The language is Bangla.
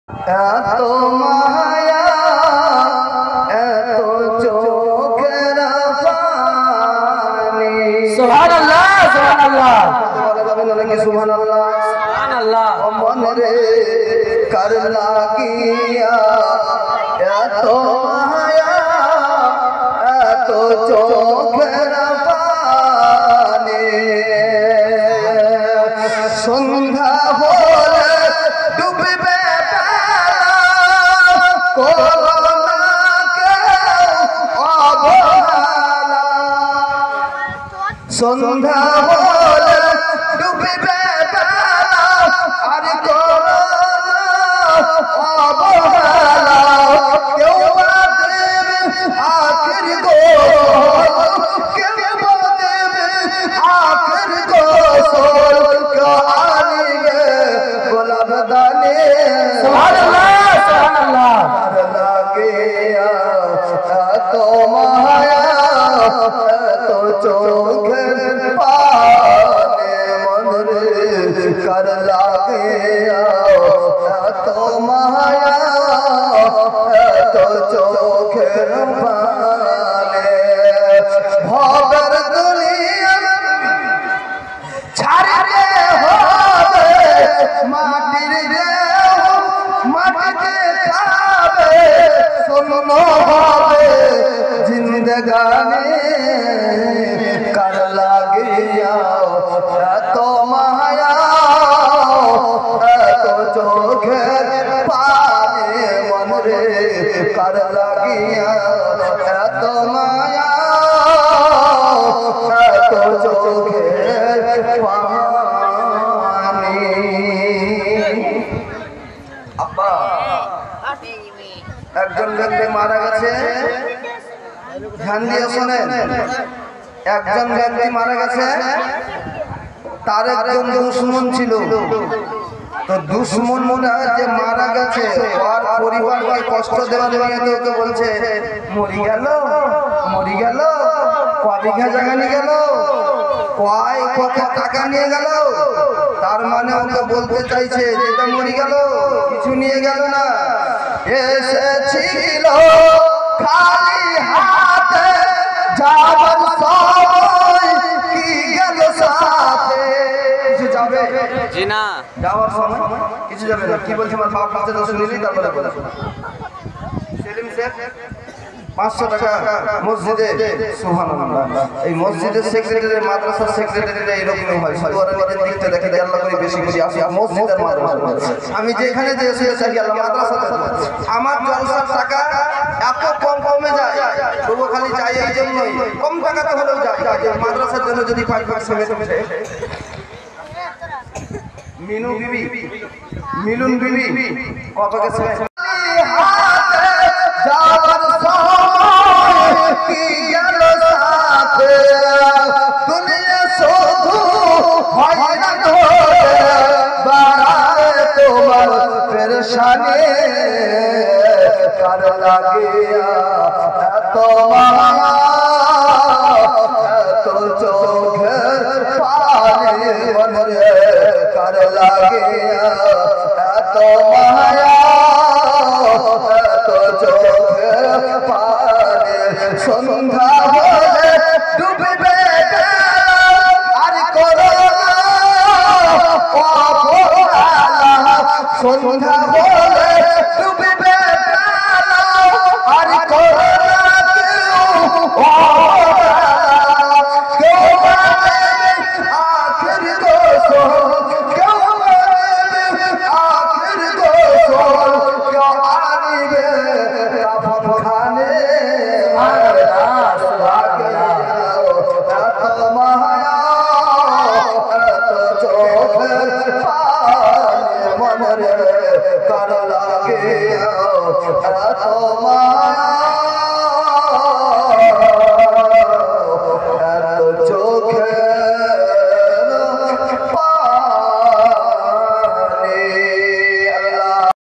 এত মায়া এত চোখের পানি। সুবহানাল্লাহ সুবহানাল্লাহ বলা যাবে না নাকি সুবহানাল্লাহ? সুবহানাল্লাহ। মন রে কার লাগিয়া এত মায়া এত চোখের পানি। সন্ধ্যা হলে ডুববে বেলা করো না কেউ অবহেলা। সন্ধ্যা হলে ডুববে বেলা আর করো না অবহেলা। কেউ বা দেবে আখির গোসল, কেউ বা দেবে আখির গোসল, কেউ আনিবে গোলাপ দানে। সুবহানাল্লাহ সুবহানাল্লাহ। আর লাগিয়া এত মায়া এত চোখের পানে। মন রে কার লাগিয়া এত মায়া এত চোখের পানে। ভবের দুনিয়া ছাড়িতে হবে মাটির দেহ, মাটিতে খাবে শূন্য হবে জিন্দেগানি। কার লাগিয়া এত মায়া এত চোখের পানি। মন রে কার লাগিয়া এত মায়া এত চোখের পানি। আব্বা একজন ব্যক্তি মারা গেছে, ধ্যান দিয়ে শোনেন। একজন ব্যক্তি মারা গেছে, তার একজন দুশমন ছিল। তো দুশমনটা যে মারা গেছে আর পরিবারকে কষ্ট দেওয়া নিয়ে ওকে বলছে মরি গেল মরি গেল, ক বিঘা জায়গা নিয়ে গেল, কত টাকা নিয়ে গেল। তার মানে ওকে বলতে চাইছে যেটা মরি গেল কিছু নিয়ে গেল না, এসেছিল খালি হাতে যাবার সময় কি গেল সাথে। কিছু যাবে জি না, যাওয়ার সময় কিছু যাবে না। কি বলছে আমার বাপ কাছে তো শুনিনি, তারপরে বলে সেলিম শেখ 500 টাকা মসজিদে। সুবহানাল্লাহ। এই মসজিদের সেক্রেটারি মাদ্রাসার সেক্রেটারিরা এরকমই হয়, শুধু ওরা নিজের দিকটা দেখে দেয় আল্লাহ করে বেশি করি আসি মসজিদের মাদ্রাসা। আমি যেখানে যে এসে থাকি আল্লাহ মাদ্রাসাতে আমার জলসার টাকা এত কম কমে যায়, তবু খালি চাই এই জন্যই কম টাকাতে হলেও যায় মাদ্রাসার জন্য যদি 5% উঠে। মিনু বিবি মিলুন বিবি কত গেছে যাওয়ার সময় কি গেল সাথে। দুনিয়া শুধু হয়রান হয়ে বাড়ায় তোমার পেরেশানি। কার লাগিয়া এত মায়া এত চোখের পানি। মন রে কার লাগিয়া এত মায়া এত চোখের পানি। সন্ধ্যা হলে ডুববে আর করো না অবহেলা। সন্ধ্যা